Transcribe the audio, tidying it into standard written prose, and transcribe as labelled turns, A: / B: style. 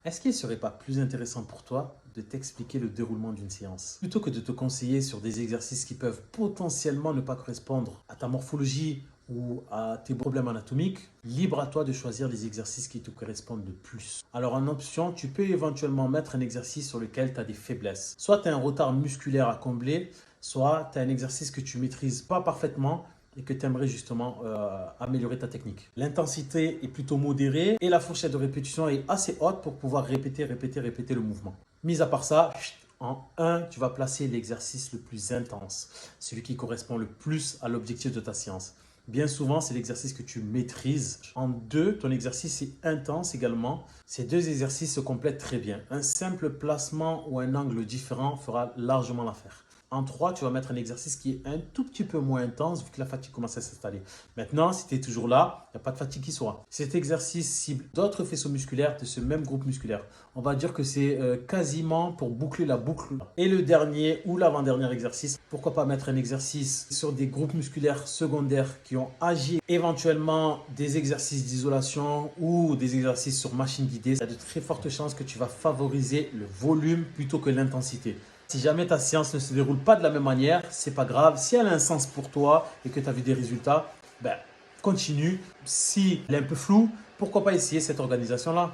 A: Est-ce qu'il ne serait pas plus intéressant pour toi de t'expliquer le déroulement d'une séance plutôt que de te conseiller sur des exercices qui peuvent potentiellement ne pas correspondre à ta morphologie ou à tes problèmes anatomiques? Libre à toi de choisir les exercices qui te correspondent le plus. Alors en option, tu peux éventuellement mettre un exercice sur lequel tu as des faiblesses. Soit tu as un retard musculaire à combler, soit tu as un exercice que tu maîtrises pas parfaitement et que tu aimerais justement améliorer ta technique. L'intensité est plutôt modérée et la fourchette de répétition est assez haute pour pouvoir répéter le mouvement. Mis à part ça, en 1, tu vas placer l'exercice le plus intense, celui qui correspond le plus à l'objectif de ta séance. Bien souvent, c'est l'exercice que tu maîtrises. En 2, ton exercice est intense également. Ces deux exercices se complètent très bien. Un simple placement ou un angle différent fera largement l'affaire. En 3, tu vas mettre un exercice qui est un tout petit peu moins intense vu que la fatigue commence à s'installer. Maintenant, si tu es toujours là, il n'y a pas de fatigue qui sera. Cet exercice cible d'autres faisceaux musculaires de ce même groupe musculaire. On va dire que c'est quasiment pour boucler la boucle. Et le dernier ou l'avant-dernier exercice, pourquoi pas mettre un exercice sur des groupes musculaires secondaires qui ont agi, éventuellement des exercices d'isolation ou des exercices sur machine guidée. Il y a de très fortes chances que tu vas favoriser le volume plutôt que l'intensité. Si jamais ta séance ne se déroule pas de la même manière, c'est pas grave. Si elle a un sens pour toi et que tu as vu des résultats, continue. Si elle est un peu floue, pourquoi pas essayer cette organisation-là?